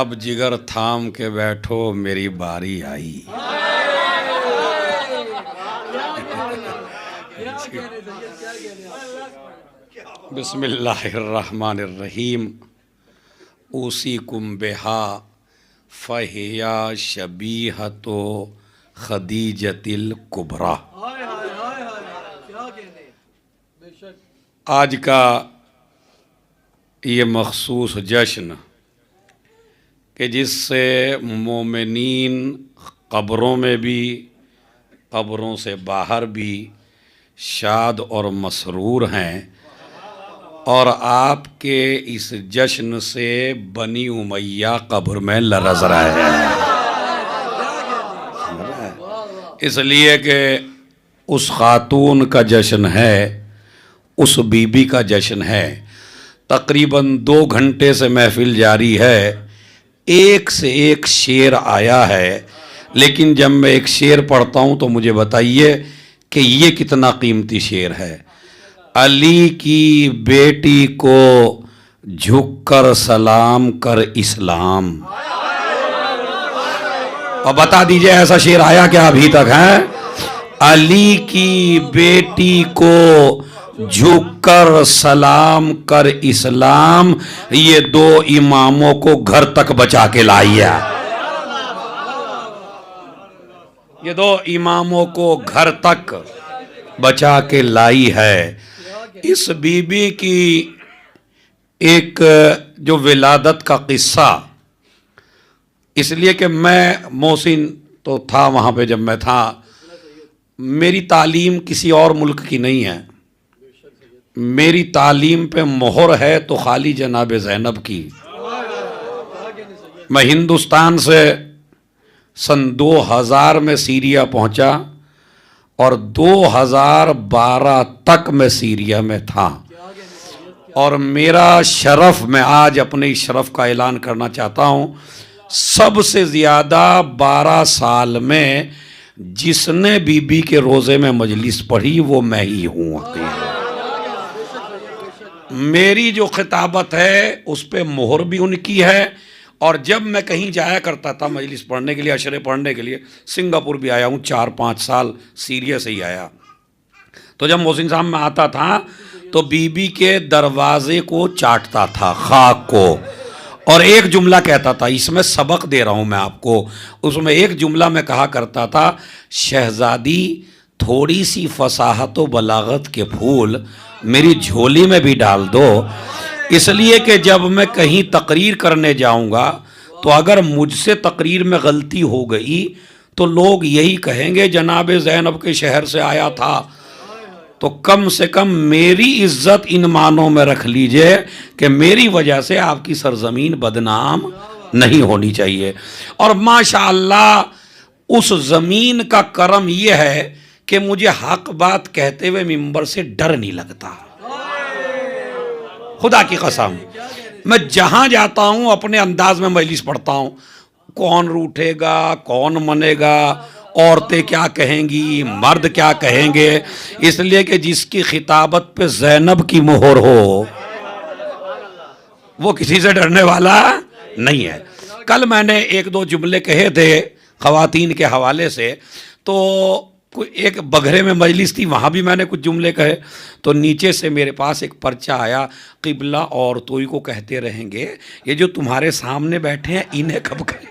अब जिगर थाम के बैठो मेरी बारी आई। बिस्मिल्लाहिर्रहमानिर्रहीम। उसीकुम बिहा फहिया शबीहतो खदीजतिल कुबरा। आज का ये मखसूस जश्न कि जिससे मोमिनीन क़ब्रों में भी क़ब्रों से बाहर भी शाद और मसरूर हैं, और आपके इस जश्न से बनी उमैया कब्र में लरज़ रहे हैं, इसलिए कि उस खातून का जश्न है, उस बीबी का जश्न है। तकरीबन 2 घंटे से महफिल जारी है, एक से एक शेर आया है, लेकिन जब मैं एक शेर पढ़ता हूँ तो मुझे बताइए कि ये कितना कीमती शेर है। अली की बेटी को झुककर सलाम कर इस्लाम। और बता दीजिए ऐसा शेर आया क्या अभी तक है? अली की बेटी को झुककर सलाम कर इस्लाम, ये 2 इमामों को घर तक बचा के लाई है। ये 2 इमामों को घर तक बचा के लाई है। इस बीबी की एक जो विलादत का किस्सा, इसलिए कि मैं मोहसिन तो था वहाँ पे जब मैं था, मेरी तालीम किसी और मुल्क की नहीं है, मेरी तालीम पे मोहर है तो खाली जनाब ज़ैनब की। मैं हिंदुस्तान से सन 2000 में सीरिया पहुंचा और 2012 तक मैं सीरिया में था, और मेरा शरफ़, मैं आज अपने इस शरफ़ का ऐलान करना चाहता हूँ, सबसे ज़्यादा 12 साल में जिसने बीबी के रोज़े में मजलिस पढ़ी वो मैं ही हूँ। मेरी जो खिताबत है उस पर मोहर भी उनकी है, और जब मैं कहीं जाया करता था मजलिस पढ़ने के लिए, अशरे पढ़ने के लिए, सिंगापुर भी आया हूँ 4-5 साल, सीरिया से ही आया, तो जब मोहसिन साहब में आता था तो बीबी के दरवाजे को चाटता था, खाक को, और एक जुमला कहता था, इसमें सबक दे रहा हूँ मैं आपको, उसमें एक जुमला में कहा करता था, शहजादी थोड़ी सी फसाहत व बलागत के फूल मेरी झोली में भी डाल दो, इसलिए कि जब मैं कहीं तकरीर करने जाऊंगा तो अगर मुझसे तकरीर में गलती हो गई तो लोग यही कहेंगे जनाब ज़ैनब के शहर से आया था, तो कम से कम मेरी इज्जत इन मानों में रख लीजिए कि मेरी वजह से आपकी सरजमीन बदनाम नहीं होनी चाहिए। और माशाअल्लाह उस ज़मीन का करम यह है कि मुझे हक बात कहते हुए मिंबर से डर नहीं लगता, खुदा की कसम। मैं जहां जाता हूं अपने अंदाज में मजलिस पढ़ता हूं, कौन रूठेगा, कौन मनेगा, औरतें क्या कहेंगी, मर्द क्या कहेंगे, इसलिए कि जिसकी खिताबत पे ज़ैनब की मोहर हो वो किसी से डरने वाला नहीं है। कल मैंने 1-2 जुमले कहे थे ख़वातीन के हवाले से, तो एक बघरे में मजलिस थी, वहाँ भी मैंने कुछ जुमले कहे, तो नीचे से मेरे पास एक पर्चा आया, क़िबला औरतों को कहते रहेंगे, ये जो तुम्हारे सामने बैठे हैं इन्हें कब कहें।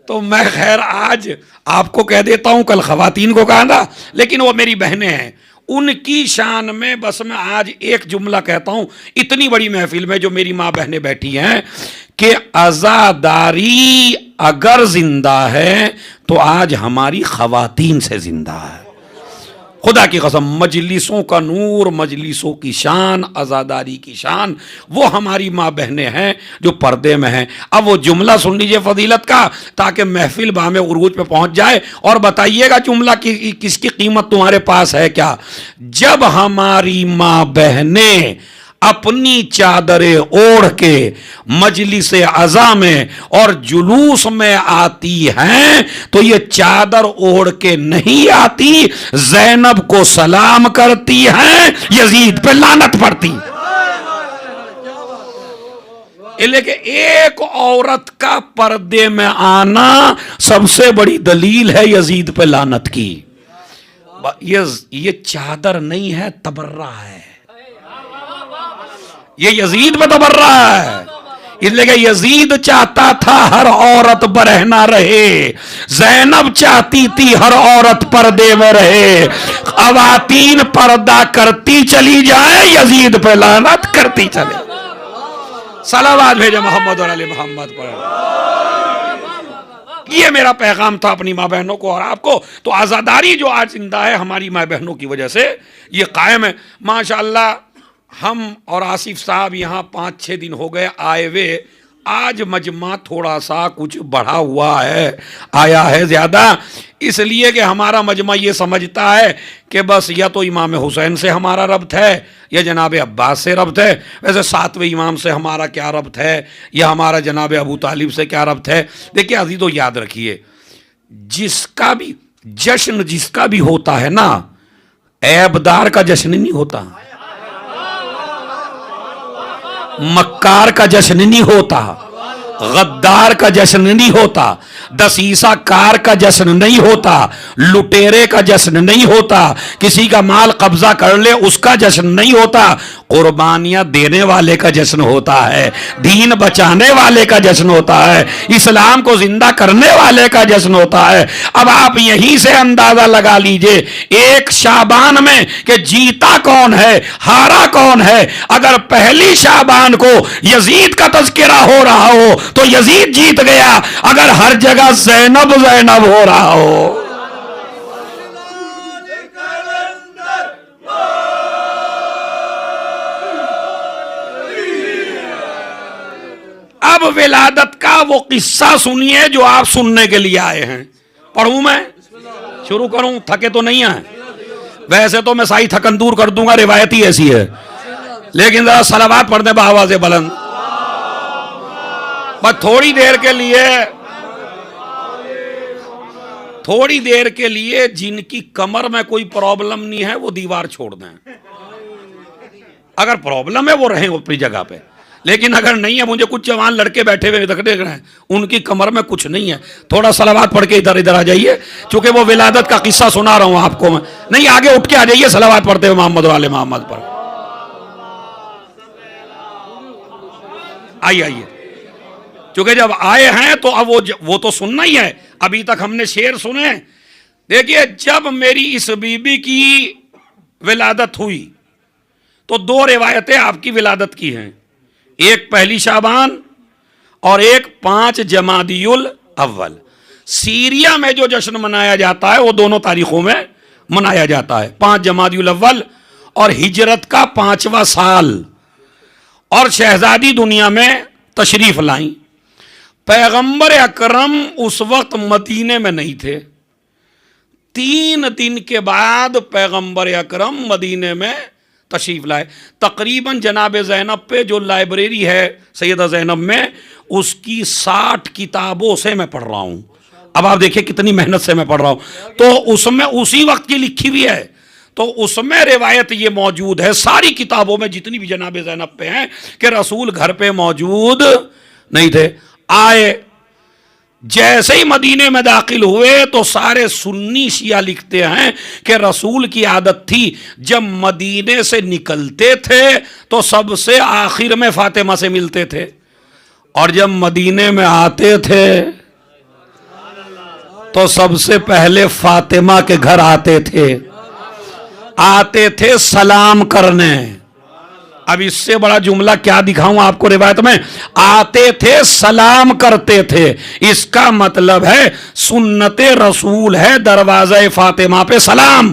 तो मैं खैर आज आपको कह देता हूँ, कल ख़वातीन को कहा था, लेकिन वो मेरी बहनें हैं, उनकी शान में बस मैं आज एक जुमला कहता हूँ, इतनी बड़ी महफिल में जो मेरी माँ बहनें बैठी हैं, कि आज़ादारी अगर जिंदा है तो आज हमारी ख़वातीन से जिंदा है। खुदा की कसम, मजलिसों का नूर, मजलिसों की शान, आज़ादारी की शान, वो हमारी माँ बहनें हैं जो पर्दे में हैं। अब वो जुमला सुन लीजिए फजीलत का, ताकि महफिल बामे उरूज पे पहुँच जाए, और बताइएगा जुमला किसकी कीमत तुम्हारे पास है क्या। जब हमारी माँ बहनें अपनी चादरें ओढ़ के मजलिस अज़ा में और जुलूस में आती हैं तो ये चादर ओढ़ के नहीं आती, ज़ैनब को सलाम करती हैं, यजीद पे लानत पड़ती। लेकिन एक औरत का पर्दे में आना सबसे बड़ी दलील है यजीद पे लानत की। ये चादर नहीं है, तबर्रा है। ये यजीद पे तबर्रा है। इसलिए यजीद चाहता था हर औरत बरहना रहे, ज़ैनब चाहती थी हर औरत पर्दे में रहे। ख़वातीन पर्दा करती चली जाए, यजीद पे लानत करती चले। सलावत भेजे मोहम्मद और अली मोहम्मद पर। ये मेरा पैगाम था अपनी माँ बहनों को और आपको। तो आज़ादारी जो आज जिंदा है हमारी माँ बहनों की वजह से ये कायम है माशाअल्लाह। हम और आसिफ साहब यहाँ 5-6 दिन हो गए आए हुए। आज मजमा थोड़ा सा कुछ बढ़ा हुआ है, आया है ज़्यादा, इसलिए कि हमारा मजमा ये समझता है कि बस या तो इमाम हुसैन से हमारा रब्त है या जनाब अब्बास से रब्त है। वैसे 7वें इमाम से हमारा क्या रब्त है या हमारा जनाब अबू तालिब से क्या रब्त है। देखिए अजीज़ों, याद रखिए, जिसका भी जश्न जिसका भी होता है ना, ऐबदार का जश्न नहीं होता, मक्कार का जश्न नहीं होता, गद्दार का जश्न नहीं होता, दसीसा कार का जश्न नहीं होता, लुटेरे का जश्न नहीं होता, किसी का माल कब्जा कर ले उसका जश्न नहीं होता, कुर्बानियां देने वाले का जश्न होता है, दीन बचाने वाले का जश्न होता है, इस्लाम को जिंदा करने वाले का जश्न होता है। अब आप यहीं से अंदाजा लगा लीजिए एक शाबान में कि जीता कौन है, हारा कौन है। अगर पहली शाबान को यजीद का तज़किरा हो रहा हो तो यजीद जीत गया, अगर हर जगह ज़ैनब ज़ैनब हो रहा हो। अब विलादत का वो किस्सा सुनिए जो आप सुनने के लिए आए हैं। पढ़ूं मैं, शुरू करूं? थके तो नहीं है? वैसे तो मैं साई थकन दूर कर दूंगा, रिवायत ही ऐसी है, लेकिन जरा सलावत पढ़ दे आवाज़े बुलंद। बस थोड़ी देर के लिए जिनकी कमर में कोई प्रॉब्लम नहीं है वो दीवार छोड़ दें। अगर प्रॉब्लम है वो रहें अपनी जगह पे, लेकिन अगर नहीं है, मुझे कुछ जवान लड़के बैठे हुए देख रहे हैं, उनकी कमर में कुछ नहीं है, थोड़ा सलावत पढ़ के इधर आ जाइए, चूंकि वो विलादत का किस्सा सुना रहा हूं आपको मैं। नहीं, आगे उठ के आ जाइए सलावत पढ़ते हुए मोहम्मद वाले मोहम्मद पर। आइए, क्योंकि जब आए हैं तो अब वो तो सुनना ही है। अभी तक हमने शेर सुने। देखिए, जब मेरी इस बीबी की विलादत हुई तो 2 रिवायतें आपकी विलादत की हैं, एक पहली शाबान और एक 5 जमादियुल अव्वल। सीरिया में जो जश्न मनाया जाता है वो दोनों तारीखों में मनाया जाता है, 5 जमादियुल अव्वल और हिजरत का 5वां साल। और शहजादी दुनिया में तशरीफ लाई। पैगंबर अकरम उस वक्त मदीने में नहीं थे। 3 दिन के बाद पैगंबर अकरम मदीने में तशरीफ लाए। तकरीबन जनाब ज़ैनब पे जो लाइब्रेरी है सैयदा ज़ैनब में, उसकी 60 किताबों से मैं पढ़ रहा हूँ। अब आप देखिए कितनी मेहनत से मैं पढ़ रहा हूँ। तो उसमें उसी वक्त की लिखी हुई है, तो उसमें रिवायत ये मौजूद है सारी किताबों में जितनी भी जनाब ज़ैनब पे हैं कि रसूल घर पे मौजूद नहीं थे। आए, जैसे ही मदीने में दाखिल हुए तो सारे सुन्नी शिया लिखते हैं कि रसूल की आदत थी जब मदीने से निकलते थे तो सबसे आखिर में फातिमा से मिलते थे, और जब मदीने में आते थे तो सबसे पहले फातिमा के घर आते थे सलाम करने। अब इससे बड़ा जुमला क्या दिखाऊं आपको रिवायत में? आते थे सलाम करते थे, इसका मतलब है सुन्नते रसूल है दरवाज़े फातिमा पे सलाम।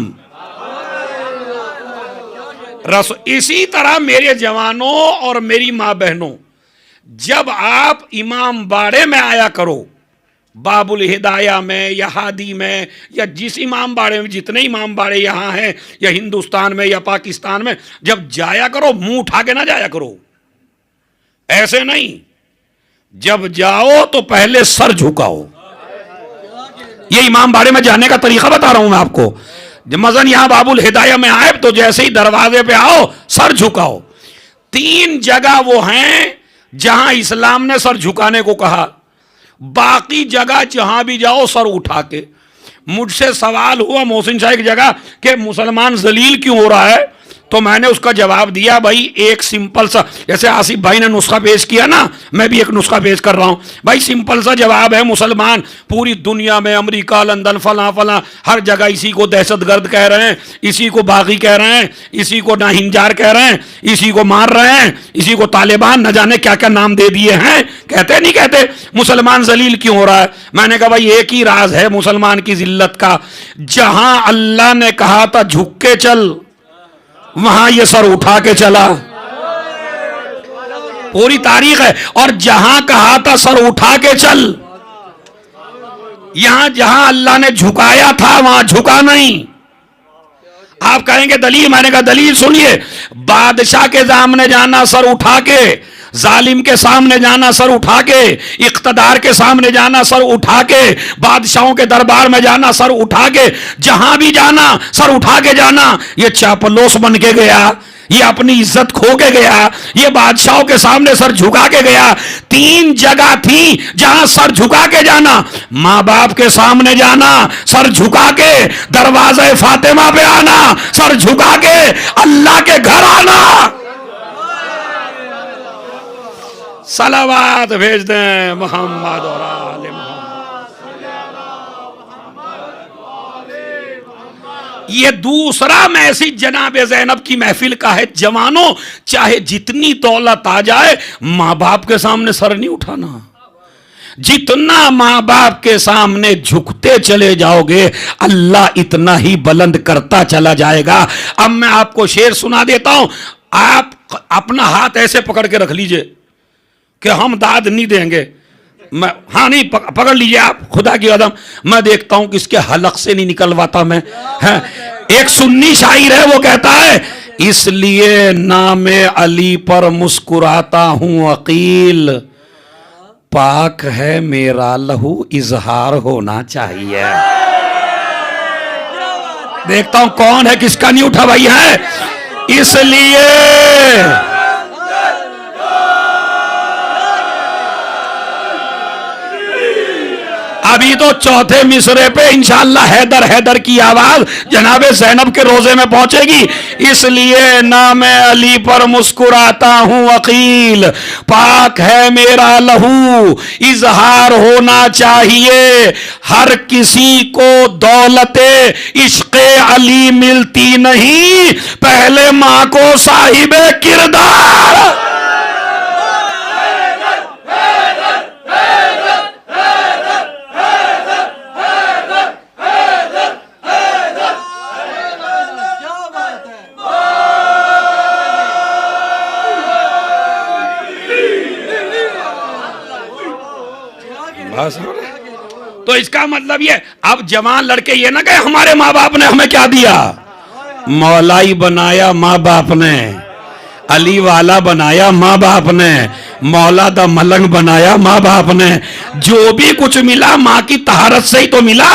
इसी तरह मेरे जवानों और मेरी माँ बहनों, जब आप इमाम बाड़े में आया करो, बाबुल हिदाया में या हादी में या जिस इमाम बाड़े में, जितने इमाम बाड़े यहाँ हैं या हिंदुस्तान में या पाकिस्तान में, जब जाया करो मुंह उठा के ना जाया करो, ऐसे नहीं। जब जाओ तो पहले सर झुकाओ। ये इमाम बाड़े में जाने का तरीका बता रहा हूं मैं आपको। मज़न यहां बाबुल हिदाया में आए तो जैसे ही दरवाजे पे आओ सर झुकाओ। 3 जगह वो हैं जहां इस्लाम ने सर झुकाने को कहा, बाकी जगह जहां भी जाओ सर उठा के। मुझसे सवाल हुआ मोहसिन शाह की जगह कि मुसलमान जलील क्यों हो रहा है, तो मैंने उसका जवाब दिया, भाई एक सिंपल सा, जैसे आसिफ भाई ने नुस्खा पेश किया ना, मैं भी एक नुस्खा पेश कर रहा हूं। भाई सिंपल सा जवाब है, मुसलमान पूरी दुनिया में अमेरिका, लंदन, फला फला हर जगह इसी को दहशतगर्द कह रहे हैं, इसी को बागी कह रहे हैं, इसी को नाहिंजार कह रहे हैं, इसी को मार रहे हैं, इसी को तालिबान, न जाने क्या क्या नाम दे दिए हैं। कहते नहीं कहते मुसलमान जलील क्यों हो रहा है? मैंने कहा भाई एक ही राज है मुसलमान की जिल्लत का, जहां अल्लाह ने कहा था झुक के चल, वहां ये सर उठा के चला। पूरी तारीख है। और जहां कहा था सर उठा के चल, यहां जहां अल्लाह ने झुकाया था वहां झुका नहीं। आप कहेंगे दलील, मैंने कहा दलील सुनिए, बादशाह के सामने जाना सर उठा के, जालिम के सामने जाना सर उठा के, इख्तदार के सामने जाना सर उठा के, बादशाहों के दरबार में जाना सर उठा के, जहां भी जाना सर उठा के जाना। ये चापलूस बन के गया, ये अपनी इज्जत खो के गया, ये बादशाहों के सामने सर झुका के गया। 3 जगह थी जहां सर झुका के जाना, मां बाप के सामने जाना सर झुका के, दरवाजे फातिमा पे आना सर झुका के, अल्लाह के घर आना। सलावात भेज दें मोहम्मद और आले मोहम्मद। ये दूसरा मैसेज जनाब ज़ैनब की महफिल का है, जवानों चाहे जितनी दौलत आ जाए मां बाप के सामने सर नहीं उठाना। जितना मां बाप के सामने झुकते चले जाओगे अल्लाह इतना ही बुलंद करता चला जाएगा। अब मैं आपको शेर सुना देता हूं, आप अपना हाथ ऐसे पकड़ के रख लीजिए कि हम दाद नहीं देंगे। मैं हाँ नहीं पकड़ लीजिए आप, खुदा की कदम मैं देखता हूं किसके हलक से नहीं निकलवाता मैं। है एक सुन्नी शायर है, वो कहता है, इसलिए नामे अली पर मुस्कुराता हूं अकील, पाक है मेरा लहू इजहार होना चाहिए। देखता हूं कौन है, किसका नहीं उठा भाई है। इसलिए अभी तो चौथे मिसरे पे इंशाअल्लाह हैदर हैदर की आवाज जनाबे ज़ैनब के रोजे में पहुंचेगी। इसलिए नाम अली पर मुस्कुराता हूं अकील, पाक है मेरा लहू इजहार होना चाहिए। हर किसी को दौलते इश्क़े अली मिलती नहीं, पहले मां को साहिबे किरदार। तो इसका मतलब ये, अब जवान लड़के ये ना कहे हमारे माँ बाप ने हमें क्या दिया, मौलाई बनाया माँ बाप ने, अली वाला बनाया माँ बाप ने, मौला दा मलंग बनाया माँ बाप ने। जो भी कुछ मिला माँ की तहारत से ही तो मिला।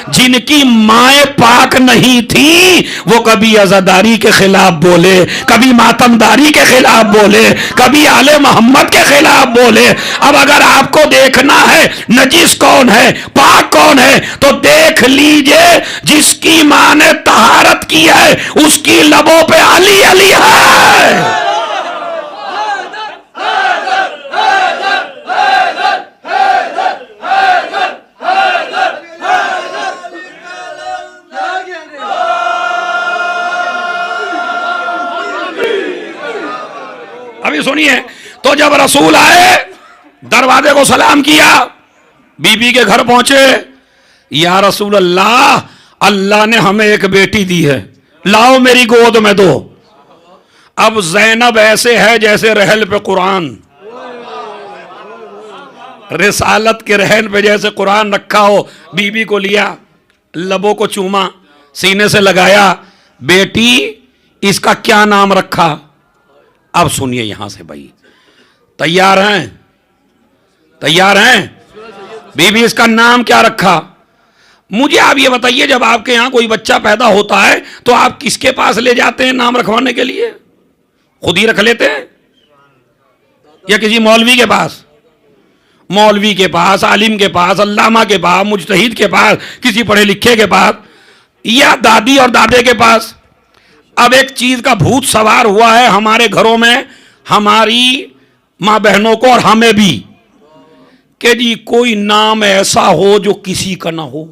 जिनकी माएँ पाक नहीं थी वो कभी अज़ादारी के खिलाफ बोले, कभी मातमदारी के खिलाफ बोले, कभी आले मोहम्मद के खिलाफ बोले। अब अगर आपको देखना है नजीस कौन है पाक कौन है तो देख लीजिए, जिसकी माँ ने तहारत की है उसकी लबों पे अली अली है। अभी सुनिए, तो जब रसूल आए दरवाजे को सलाम किया, बीबी के घर पहुंचे, या रसूल अल्लाह, अल्लाह ने हमें एक बेटी दी है, लाओ मेरी गोद में दो। अब ज़ैनब ऐसे है जैसे रहल पे कुरान, रिसालत के रहन पे जैसे कुरान रखा हो। बीबी को लिया, लबों को चूमा, सीने से लगाया, बेटी इसका क्या नाम रखा। अब सुनिए यहां से भाई, तैयार हैं, तैयार हैं? बीबी इसका नाम क्या रखा? मुझे आप ये बताइए, जब आपके यहां कोई बच्चा पैदा होता है तो आप किसके पास ले जाते हैं नाम रखवाने के लिए? खुद ही रख लेते हैं? या किसी मौलवी के पास? मौलवी के पास, आलिम के पास, अल्लामा के पास, मुजतहिद के पास, किसी पढ़े लिखे के पास, या दादी और दादे के पास। अब एक चीज का भूत सवार हुआ है हमारे घरों में, हमारी मां बहनों को और हमें भी, कि जी कोई नाम ऐसा हो जो किसी का ना हो।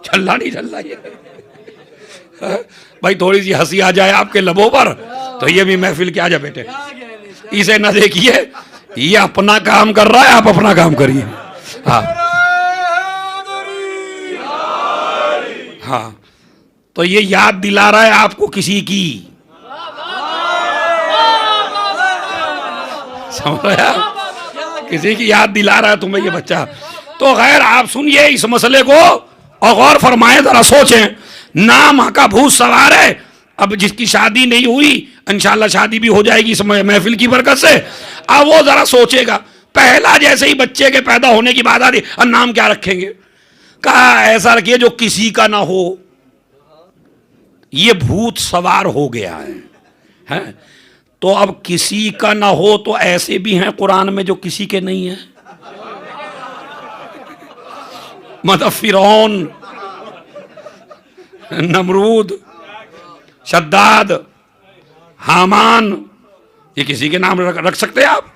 चल रहा नहीं चल रहा ये? भाई थोड़ी सी हंसी आ जाए आपके लबों पर तो ये भी महफिल क्या जा बेटे, इसे ना देखिए, ये अपना काम कर रहा है, आप अपना काम करिए। हाँ हाँ, तो ये याद दिला रहा है आपको किसी की, समझ रहे आप? किसी की याद दिला रहा है तुम्हें ये बच्चा। तो खैर आप सुनिए इस मसले को और गौर फरमाएं, जरा सोचें। नाम का भूत सवार है। अब जिसकी शादी नहीं हुई इंशाल्लाह शादी भी हो जाएगी इस महफिल की बरकत से। अब वो जरा सोचेगा, पहला जैसे ही बच्चे के पैदा होने की बात आती, अब नाम क्या रखेंगे? कहा ऐसा रखिए जो किसी का ना हो। ये भूत सवार हो गया है? तो अब किसी का ना हो तो ऐसे भी हैं कुरान में जो किसी के नहीं है। मतलब फिरौन, नमरूद, शद्दाद, हामान, ये किसी के नाम रख सकते हैं आप?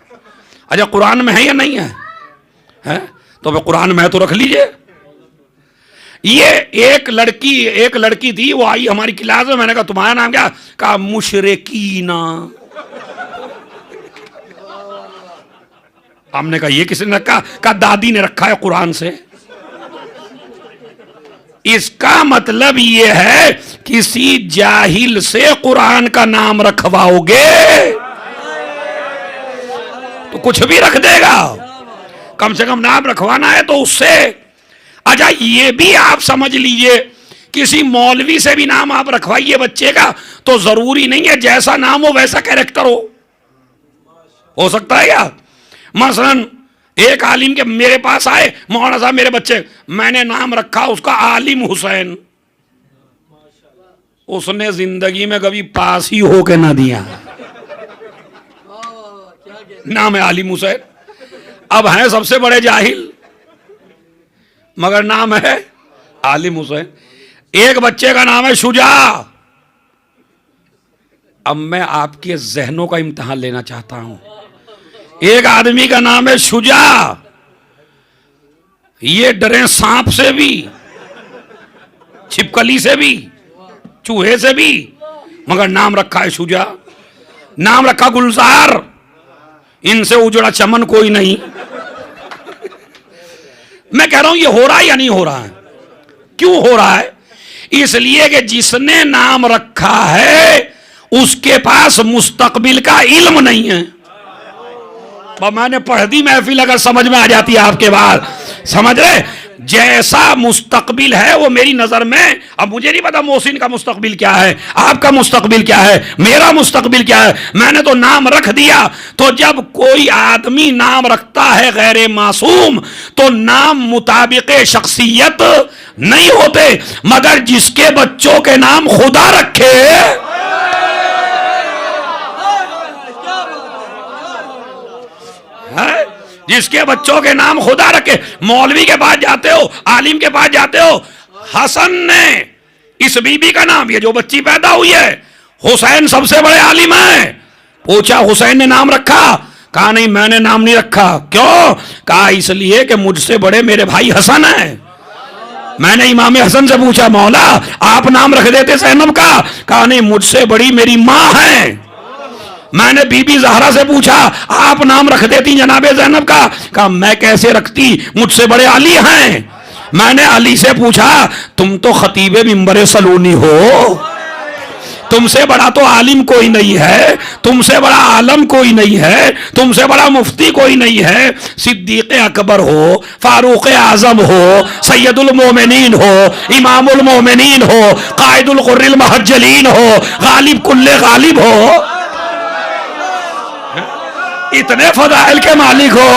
अच्छा कुरान में है या नहीं है? तो अब कुरान में तो रख लीजिए। ये एक लड़की थी, वो आई हमारी क्लास में, मैंने कहा तुम्हारा नाम क्या? कहा मुशरिकीना। हमने कहा ये किसने रखा? कहा दादी ने रखा है कुरान से। इसका मतलब ये है किसी जाहिल से कुरान का नाम रखवाओगे तो कुछ भी रख देगा। कम से कम नाम रखवाना है तो उससे। अच्छा ये भी आप समझ लीजिए, किसी मौलवी से भी नाम आप रखवाइए बच्चे का तो जरूरी नहीं है जैसा नाम हो वैसा कैरेक्टर हो सकता है क्या? मसलन एक आलिम के मेरे पास आए, मौलाना साहब मेरे बच्चे, मैंने नाम रखा उसका आलिम हुसैन। उसने जिंदगी में कभी पास ही होके ना दिया, नाम है आलिम हुसैन। अब हैं सबसे बड़े जाहिल मगर नाम है आलिम हुसैन। एक बच्चे का नाम है शुजा। अब मैं आपके जहनों का इम्तिहान लेना चाहता हूं। एक आदमी का नाम है शुजा, ये डरे सांप से भी, छिपकली से भी, चूहे से भी, मगर नाम रखा है शुजा। नाम रखा गुलजार, इनसे उजड़ा चमन कोई नहीं। मैं कह रहा हूं ये हो रहा है या नहीं हो रहा है? क्यों हो रहा है? इसलिए कि जिसने नाम रखा है उसके पास मुस्तकबिल का इल्म नहीं है। मैंने पढ़ दी महफिल, अगर समझ में आ जाती है आपके बाद, समझ रहे? जैसा मुस्तकबिल है वो मेरी नजर में, अब मुझे नहीं पता मोहसिन का मुस्तकबिल क्या है, आपका मुस्तकबिल क्या है, मेरा मुस्तकबिल क्या है, मैंने तो नाम रख दिया। तो जब कोई आदमी नाम रखता है गैर मासूम तो नाम मुताबिक शख्सियत नहीं होते, मगर जिसके बच्चों के नाम खुदा रखे, जिसके बच्चों के नाम खुदा रखे, मौलवी के पास जाते हो, आलिम के पास जाते हो, हसन ने इस बीबी का नाम, ये जो बच्ची पैदा हुई है, हुसैन सबसे बड़े आलिम है। पूछा हुसैन ने नाम रखा? कहा नहीं मैंने नाम नहीं रखा। क्यों? कहा इसलिए कि मुझसे बड़े मेरे भाई हसन है। मैंने इमाम हसन से पूछा मौला आप नाम रख देते ज़ैनब का? कहा नहीं मुझसे बड़ी मेरी माँ है। मैंने बीबी ज़हरा से पूछा आप नाम रख देती जनाबे ज़ैनब का? कहा मैं कैसे रखती, मुझसे बड़े अली हैं। मैंने अली से पूछा तुम तो खतीबे मिंबरे सलूनी हो, तुमसे बड़ा तो आलिम कोई नहीं है, तुमसे बड़ा आलम कोई नहीं है, तुमसे बड़ा मुफ्ती कोई नहीं है। सिद्दीक अकबर हो, फारूक आजम हो, सैयदुल मोमिनीन हो, इमामुल मोमिनीन हो, कायदुल कुर्रिल महज्जलीन हो, गालिब कुल्ले गालिब हो, इतने फदाइल के मालिक हो।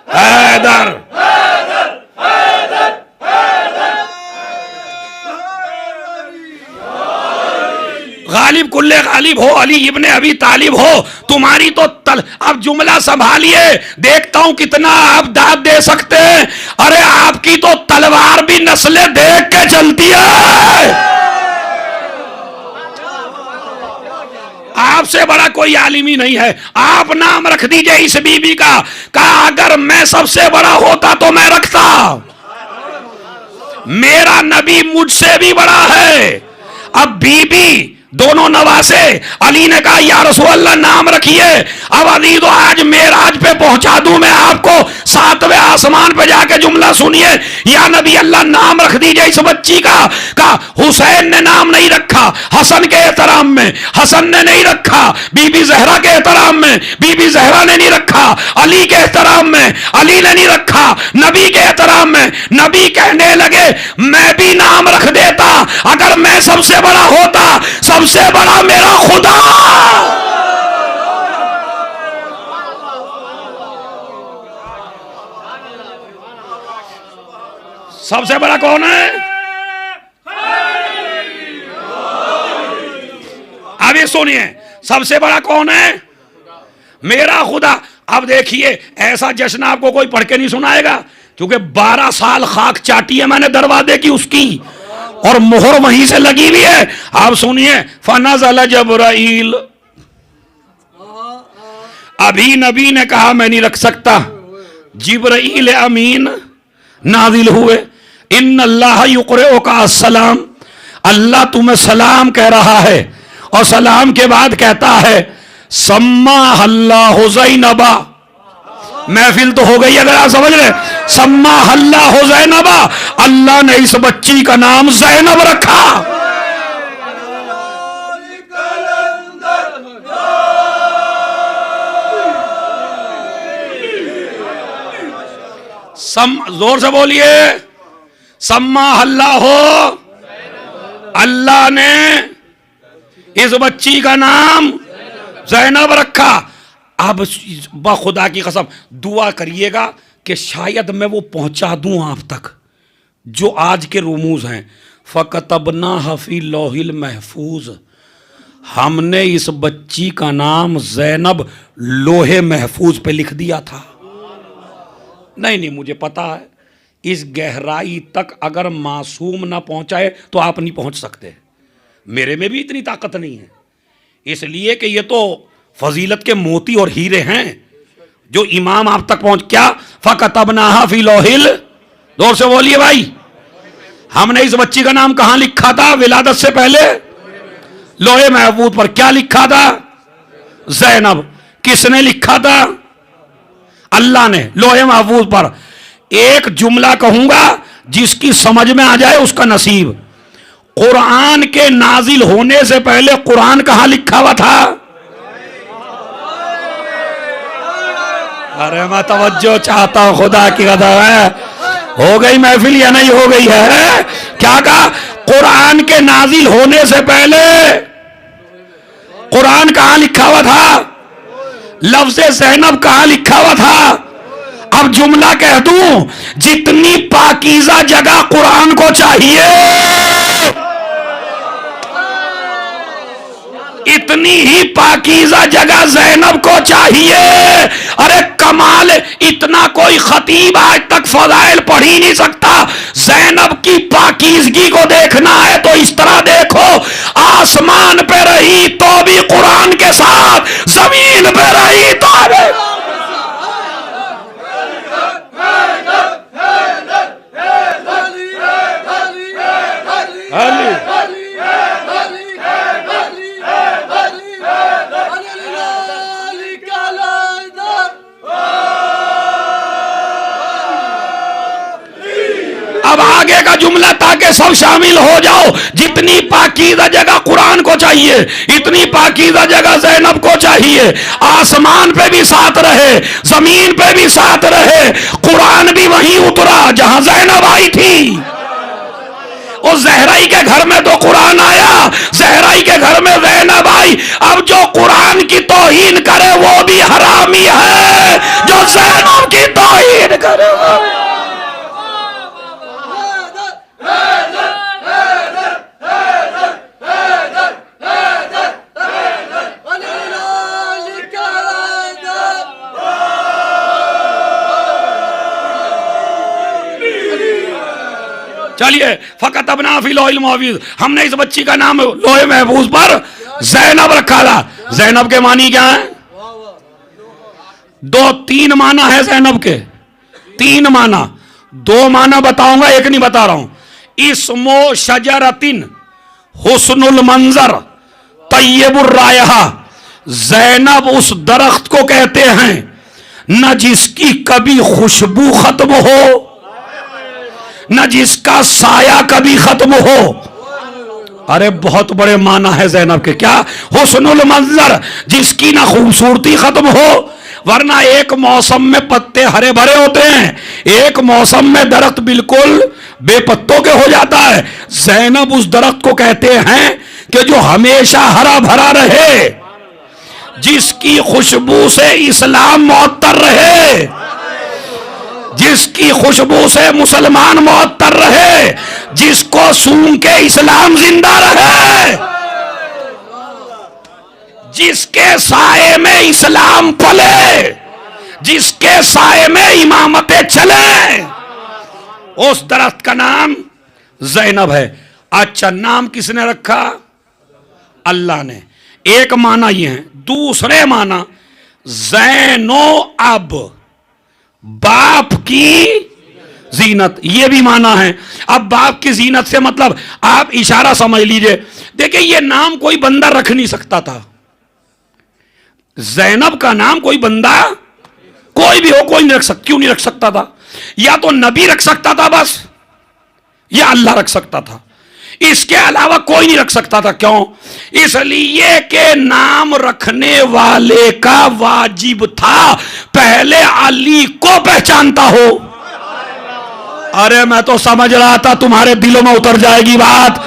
हैदर गालिब गालिब कुल्ले गालिब हो, अली इब्ने अबी तालिब हो, तुम्हारी तो अब जुमला संभालिए, देखता हूं कितना आप दाद दे सकते हैं। अरे आपकी तो तलवार भी नस्लें देख के चलती है। आपसे बड़ा कोई आलिम ही नहीं है। आप नाम रख दीजिए इस बीबी का। कहा अगर मैं सबसे बड़ा होता तो मैं रखता। मेरा नबी मुझसे भी बड़ा है। अब बीबी दोनों नवासे, अली ने कहा या रसूल अल्लाह नाम रखिए। अब अली तो आज मेराज पे पहुंचा दूं मैं आपको, 7वें आसमान पे जाके जुमला सुनिए। या नबी अल्लाह नाम रख दीजिए इस बच्ची का। हुसैन ने नाम नहीं रखा हसन के एहतराम में, हसन ने नहीं रखा बीबी जहरा के एहतराम में, बीबी जहरा ने नहीं रखा अली के एहतराम में, अली ने नहीं रखा नबी के एहतराम में। नबी कहने लगे मैं भी नाम रख देता अगर मैं सबसे बड़ा होता, सबसे बड़ा मेरा खुदा। सबसे बड़ा कौन है? अभी सुनिए, सबसे बड़ा कौन है? मेरा खुदा। अब देखिए, ऐसा जश्न आपको कोई पढ़ के नहीं सुनाएगा, क्योंकि 12 साल खाक चाटी है मैंने दरवाजे की उसकी, और मोहर वहीं से लगी हुई है। आप सुनिए, फनज़ल जब्राइल। अभी नबी ने कहा मैं नहीं रख सकता, जिब्राइल अमीन नाजिल हुए। इन्नल्लाह युक़रिउका अस्सलाम, अल्लाह तुम्हें सलाम कह रहा है, और सलाम के बाद कहता है सम्मा अल्लाहु ज़ैनबा। महफिल तो हो गई अगर आप समझ रहे। सम्मा अल्लाहु ज़ैनबा, अल्लाह ने इस बच्ची का नाम ज़ैनब रखा। जोर से बोलिए, सम्मा अल्लाहु, अल्लाह ने इस बच्ची का नाम ज़ैनब रखा। अब खुदा की कसम दुआ करिएगा कि शायद मैं वो पहुंचा दूं आप तक जो आज के रुमूज हैं। फ़कतबना हफ़ी लौहिल महफूज, हमने इस बच्ची का नाम ज़ैनब लोहे महफूज पे लिख दिया था। नहीं, मुझे पता है इस गहराई तक अगर मासूम ना पहुंचाए तो आप नहीं पहुंच सकते। मेरे में भी इतनी ताकत नहीं है, इसलिए कि ये तो फजीलत के मोती और हीरे हैं जो इमाम आप तक पहुंच। क्या? फ़कतबनाहा फ़ी लौहिल, जोर से बोलिए भाई। हमने इस बच्ची का नाम कहां लिखा था विलादत से पहले? लोहे महफूज पर। क्या लिखा था? ज़ैनब। किसने लिखा था? अल्लाह ने, लोहे महफूज पर। एक जुमला कहूंगा जिसकी समझ में आ जाए उसका नसीब। कुरान के नाजिल होने से पहले कुरान कहां लिखा हुआ था? अरे मैं तवज्जो चाहता हूं, खुदा की कदम है। हो गई महफिल या नहीं हो गई है? क्या कहा? कुरान के नाजिल होने से पहले कुरान कहां लिखा हुआ था? लफ्ज़ ज़ैनब कहां लिखा हुआ था? अब जुमला कह दूं, जितनी पाकीज़ा जगह कुरान को चाहिए इतनी ही पाकीज़ा जगह ज़ैनब को चाहिए। अरे कमाल, इतना कोई खतीब आज तक फज़ाइल पढ़ ही नहीं सकता। ज़ैनब की पाकीज़गी को देखना है तो इस तरह देखो, आसमान पे रही तो भी कुरान के साथ, जमीन पे रही तो भी। अब आगे का जुमला ताकि सब शामिल हो जाओ। जितनी पाकीज़ा जगह कुरान को चाहिए इतनी पाकीज़ा जगह ज़ैनब को चाहिए। आसमान पे भी साथ रहे, जमीन पे भी साथ रहे। कुरान भी वहीं उतरा जहां ज़ैनब आई थी। और ज़हराई के घर में तो कुरान आया, ज़हराई के घर में ज़ैनब आई। अब जो कुरान की तौहीन करे वो भी हरामी है, जो ज़ैनब की तौहीन करे वो। चलिए, फकत अपना फिल महफूज, हमने इस बच्ची का नाम लोहे महफूज पर जैनब रखा था। जैनब के मानी क्या है? दो तीन माना है जैनब के, तीन माना, दो माना बताऊंगा, एक नहीं बता रहा हूं। इस्मो शजरतिन हुस्नुल मंजर तय्यबुर रायहा, जैनब उस दरख्त को कहते हैं न जिसकी कभी खुशबू खत्म हो, न जिसका साया कभी खत्म हो। अरे बहुत बड़े माना है जैनब के। क्या? हुस्नुल मंजर, जिसकी ना खूबसूरती खत्म हो, वरना एक मौसम में पत्ते हरे भरे होते हैं, एक मौसम में दरख्त बिल्कुल बेपत्तों के हो जाता है। जैनब उस दरख्त को कहते हैं कि जो हमेशा हरा भरा रहे, जिसकी खुशबू से इस्लाम मुअत्तर रहे, जिसकी खुशबू से मुसलमान मुअत्तर रहे, जिसको सूंघ के इस्लाम जिंदा रहे, जिसके साए में इस्लाम पले, जिसके साए में इमामतें चले, उस दरख्त का नाम जैनब है। अच्छा, नाम किसने रखा? अल्लाह ने। एक माना ये है। दूसरे माना जैनो अब, बाप की जीनत, ये भी माना है। अब बाप की जीनत से मतलब आप इशारा समझ लीजिए। देखिए, ये नाम कोई बंदा रख नहीं सकता था। जैनब का नाम कोई बंदा, कोई भी हो, कोई नहीं रख सकता। क्यों नहीं रख सकता था? या तो नबी रख सकता था बस, या अल्लाह रख सकता था, इसके अलावा कोई नहीं रख सकता था। क्यों? इसलिए कि नाम रखने वाले का वाजिब था पहले अली को पहचानता हो। अरे मैं तो समझ रहा था तुम्हारे दिलों में उतर जाएगी बात,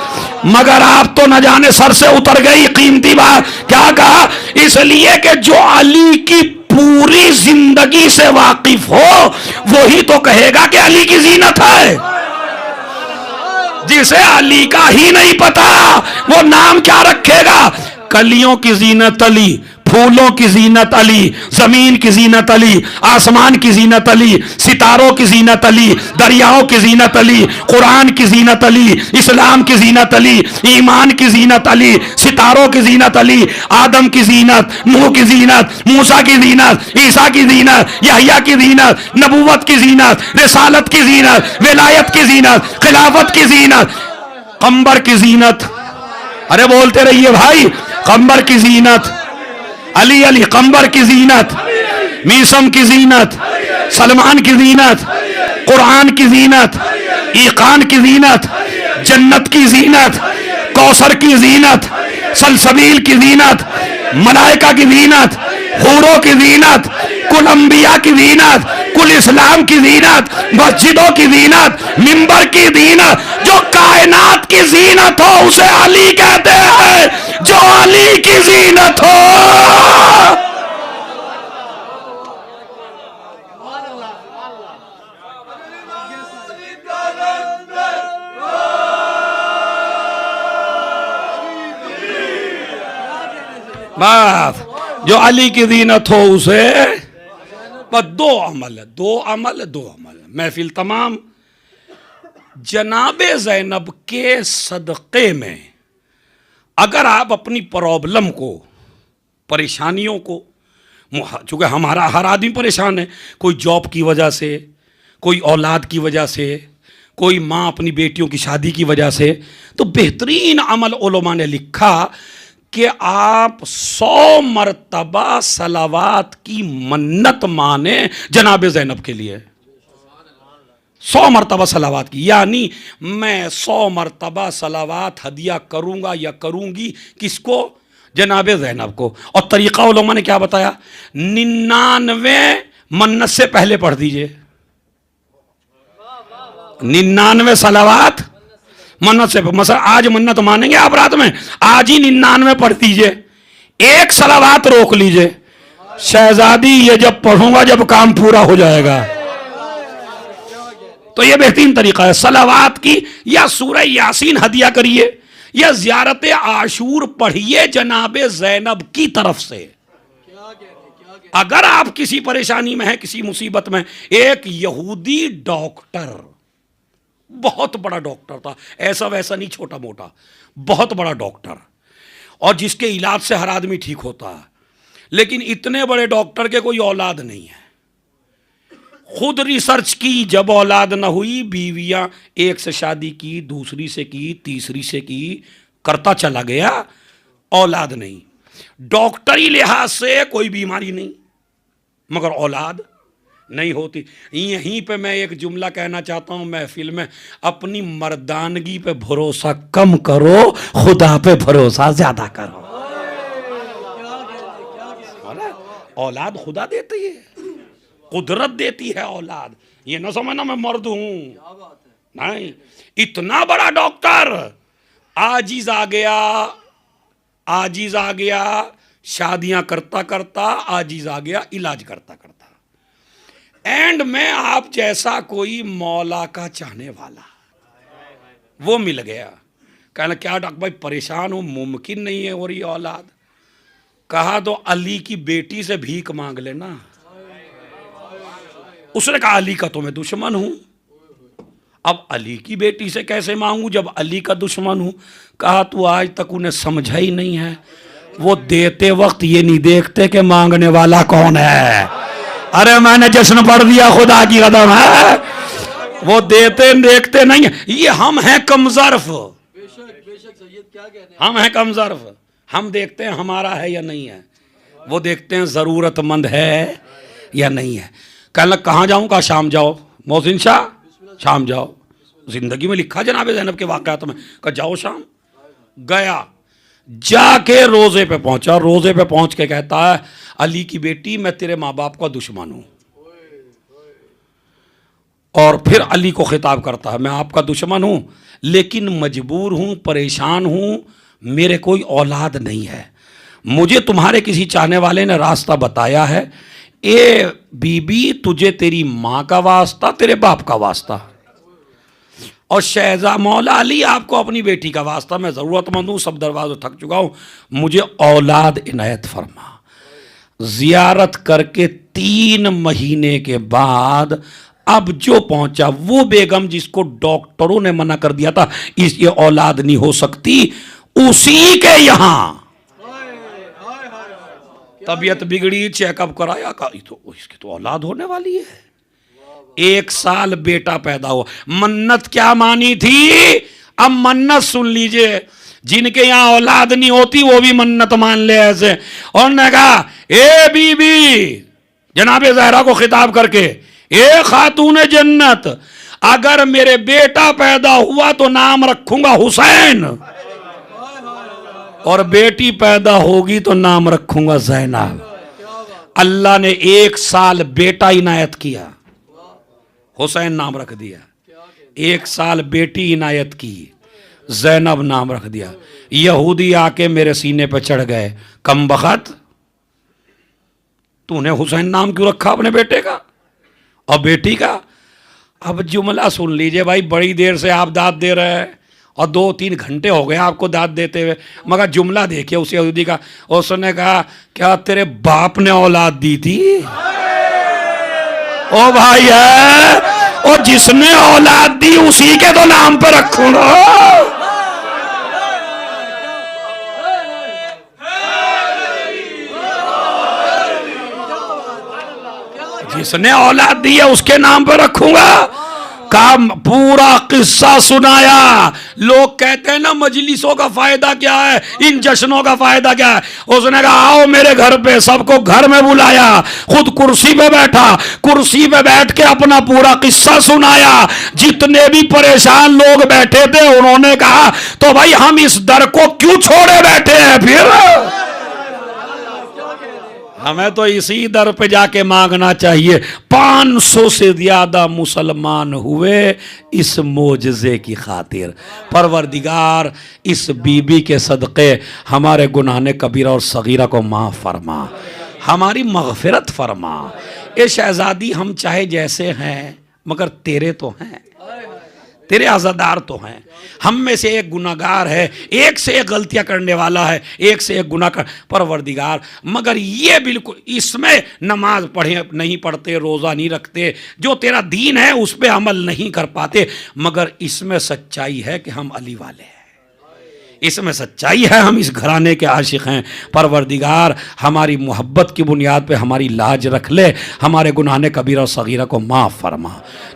मगर आप तो न जाने सर से उतर गई कीमती बात। क्या कहा? इसलिए कि जो अली की पूरी जिंदगी से वाकिफ हो वही तो कहेगा कि अली की जीनत है। जिसे अली का ही नहीं पता वो नाम क्या रखेगा? कलियों की जीनत अली, फूलों की जीनत अली, जमीन की जीनत अली, आसमान की जीनत अली, सितारों की जीनत अली, दरियाओं की जीनत अली, कुरान की जीनत अली, इस्लाम की जीनत अली, ईमान की जीनत अली, सितारों की जीनत अली, आदम की जीनत, नूह की जीनत, मूसा की जीनत, ईसा की जीनत, यहया की जीनत, नबूवत की जीनत, रिसालत की जीनत, विलायत की जीनत, खिलाफत की जीनत, कंबर की जीनत। अरे बोलते रहिए भाई, कंबर की जीनत, अली अली कंबर की जीनत, मीसम की जीनत, सलमान की जीनत, कुरान की जीनत, ईकान की जीनत, जन्नत की जीनत, कौसर की जीनत, सलसबील की जीनत, मलाइका की जीनत, हूरों की जीनत, कुल अंबिया की जीनत, कुल इस्लाम की जीनत, मस्जिदों की जीनत, मिंबर की जीनत। जो कायनात की जीनत हो उसे अली कहते हैं, जो अली की जीनत हो। बस जो अली की जीनत हो उसे, बस दो अमल है, दो अमल है, दो अमल है। महफिल तमाम जनाबे ज़ैनब के सदक़े में अगर आप अपनी प्रॉब्लम को, परेशानियों को, चूँकि हमारा हर आदमी परेशान है, कोई जॉब की वजह से, कोई औलाद की वजह से, कोई माँ अपनी बेटियों की शादी की वजह से, तो बेहतरीन अमल उलमा ने लिखा कि आप 100 मरतबा सलावात की मन्नत माने जनाब ज़ैनब के लिए। 100 मरतबा सलावात की, यानी मैं 100 मरतबा सलावात हदिया करूंगा या करूंगी। किसको? जनाब ज़ैनब को। और तरीक़ा उलमा ने क्या बताया? 99 मन्नत से पहले पढ़ दीजिए। 99 सलावात मन्नत से, मसला आज मन्नत मानेंगे आप रात में, आज ही 99 पढ़ दीजिए, एक सलावात रोक लीजिए, शहजादी ये जब पढ़ूंगा जब काम पूरा हो जाएगा। तो ये बेहतरीन तरीका है सलावात की। या सूरह यासीन हदिया करिए, या ज़ियारत आशूर पढ़िए जनाबे ज़ैनब की तरफ से। अगर आप किसी परेशानी में हैं, किसी मुसीबत में, एक यहूदी डॉक्टर बहुत बड़ा डॉक्टर था, ऐसा वैसा नहीं, छोटा मोटा, बहुत बड़ा डॉक्टर, और जिसके इलाज से हर आदमी ठीक होता है। लेकिन इतने बड़े डॉक्टर के कोई औलाद नहीं है। खुद रिसर्च की, जब औलाद न हुई, बीवियां एक से शादी की, दूसरी से की, तीसरी से की, करता चला गया, औलाद नहीं। डॉक्टरी लिहाज से कोई बीमारी नहीं, मगर औलाद नहीं होती। यहीं पे मैं एक जुमला कहना चाहता हूं महफिल में, अपनी मर्दानगी पे भरोसा कम करो, खुदा पे भरोसा ज्यादा करो। औलाद खुदा देती है, कुदरत देती है औलाद। ये ना समझना मैं मर्द हूं, नहीं। इतना बड़ा डॉक्टर आजिज आ गया, आजिज आ गया, शादियां करता करता आजिज आ गया, इलाज करता करता। एंड में आप जैसा कोई मौला का चाहने वाला वो मिल गया। कहना क्या डॉक्टर भाई परेशान हो, मुमकिन नहीं है हो रही औलाद। कहा तो अली की बेटी से भीख मांग लेना। उसने कहा अली का तो मैं दुश्मन हूं, अब अली की बेटी से कैसे मांगू जब अली का दुश्मन हूं। कहा तू आज तक उन्हें समझा ही नहीं है, वो देते वक्त ये नहीं देखते कि मांगने वाला कौन है। अरे मैंने जश्न पढ़ दिया, खुदा की कदम है, वो देते देखते नहीं है। ये हम हैं कमजर्फ, हम हैं कमजर्फ, हम देखते हैं हमारा है या नहीं है, वो देखते हैं जरूरतमंद है या नहीं है। कहने लग कहाँ जाऊं, कहा शाम जाओ। मोहसिन शाह शाम जाओ, जिंदगी में लिखा जनाब ज़ैनब के वाक़यात में, कहा जाओ शाम। गया, जाके रोजे पे पहुंचा, रोजे पे पहुंच के कहता है अली की बेटी मैं तेरे माँ बाप का दुश्मन हूं। और फिर अली को खिताब करता है मैं आपका दुश्मन हूं, लेकिन मजबूर हूं, परेशान हूं, मेरे कोई औलाद नहीं है, मुझे तुम्हारे किसी चाहने वाले ने रास्ता बताया है, ए बीबी तुझे तेरी माँ का वास्ता, तेरे बाप का वास्ता, और शहजा मौला अली आपको अपनी बेटी का वास्ता, मैं ज़रूरतमंद हूँ, सब दरवाज़े थक चुका हूँ, मुझे औलाद इनायत फरमा। ज़ियारत करके 3 महीने के बाद अब जो पहुंचा वो बेगम जिसको डॉक्टरों ने मना कर दिया था इस ये औलाद नहीं हो सकती, उसी के यहां तबीयत बिगड़ी, चेकअप कराया, कहा तो इसकी तो औलाद होने वाली है। 1 साल बेटा पैदा हुआ। मन्नत क्या मानी थी, अब मन्नत सुन लीजिए, जिनके यहां औलाद नहीं होती वो भी मन्नत मान ले ऐसे। और ने कहा ए बीबी, जनाबे ज़हरा को खिताब करके, ए खातून जन्नत, अगर मेरे बेटा पैदा हुआ तो नाम रखूंगा हुसैन, और बेटी पैदा होगी तो नाम रखूंगा ज़ैनब। अल्लाह ने 1 साल बेटा इनायत किया, हुसैन नाम रख दिया। 1 साल बेटी इनायत की, ज़ैनब नाम रख दिया। यहूदी आके मेरे सीने पे चढ़ गए, कम बखत तूने हुसैन नाम क्यों रखा अपने बेटे का और बेटी का। अब जुमला सुन लीजिए भाई, बड़ी देर से आप दाद दे रहे हैं और 2-3 घंटे हो गए आपको दाद देते हुए, मगर जुमला देखिए उस यहूदी का। उसने कहा क्या तेरे बाप ने औलाद दी थी? ओ भाई है, और जिसने औलाद दी उसी के तो नाम पर रखूंगा। जिसने औलाद दी है उसके नाम पर रखूंगा। का पूरा किस्सा सुनाया। लोग कहते हैं ना मजलिसों का फायदा क्या है, इन जश्नों का फायदा क्या है। उसने कहा आओ मेरे घर पे, सबको घर में बुलाया, खुद कुर्सी पे बैठा, कुर्सी पे बैठ के अपना पूरा किस्सा सुनाया। जितने भी परेशान लोग बैठे थे उन्होंने कहा तो भाई हम इस दर को क्यों छोड़े बैठे हैं, फिर हमें तो इसी दर पे जाके मांगना चाहिए। 500 से ज्यादा मुसलमान हुए इस मोजज़े की खातिर। परवरदिगार इस बीबी के सदक़े हमारे गुनाह कबीरा और सगीरा को माफ़ फरमा, हमारी मग़फ़िरत फरमा। ए शहज़ादी हम चाहे जैसे हैं मगर तेरे तो हैं, तेरे आज़ादार तो हैं, हम में से एक गुनाहगार है, एक से एक गलतियां करने वाला है, एक से एक गुनाह कर परवरदिगार, मगर ये बिल्कुल इसमें नमाज पढ़े नहीं पढ़ते, रोज़ा नहीं रखते, जो तेरा दीन है उस पर अमल नहीं कर पाते, मगर इसमें सच्चाई है कि हम अली वाले हैं, इसमें सच्चाई है हम इस घराने के आशिक हैं। परवरदिगार हमारी मोहब्बत की बुनियाद पे हमारी लाज रख ले, हमारे गुनाह कबीरा और सगीरा को माफ़ फरमा,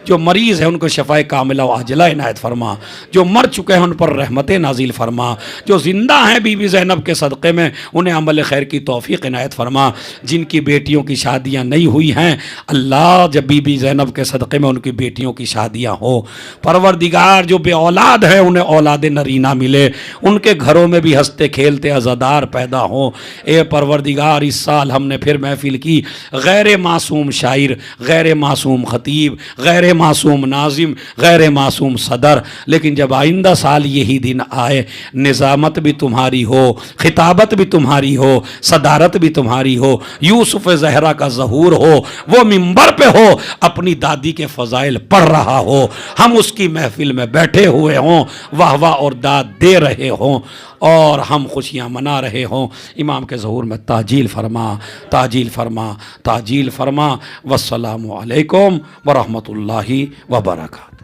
जो मरीज़ है उनको शफ़ाए कामिला व आजिला इनायत फरमा, जो मर चुके हैं उन पर रहमत नाजिल फरमा, जो ज़िंदा हैं बीबी ज़ैनब के सदक़े में उन्हें अमल खैर की तौफ़ीक़ इनायत फरमा, जिनकी बेटियों की शादियाँ नहीं हुई हैं अल्लाह जब बीबी ज़ैनब के सदक़े में उनकी बेटियों की शादियाँ हो। परवरदिगार जो बे औलाद है उन्हें औलाद नरीना मिले, उनके घरों में भी हंसते खेलते अज़ादार पैदा हों। ए परवरदिगार इस साल हमने फिर महफिल की, गैर मासूम शायर, गैर मासूम ख़तीब, गैर मासूम नाजिम, गैर मासूम सदर, लेकिन जब आइंदा साल यही दिन आए निज़ामत भी तुम्हारी हो, खिताबत भी तुम्हारी हो, सदारत भी तुम्हारी हो, यूसुफ़ ज़हरा का ज़हूर हो, वो मिंबर पे हो, अपनी दादी के फ़ज़ाइल पढ़ रहा हो, हम उसकी महफिल में बैठे हुए हों, वाह वाह और दाद दे रहे हों और हम खुशियाँ मना रहे हों। इमाम के ज़हूर में ताजील फरमा, ताजील फरमा, ताजील फरमा। वस्सलामु अलैकुम व रहमतुल्लाहि व बरकातहू।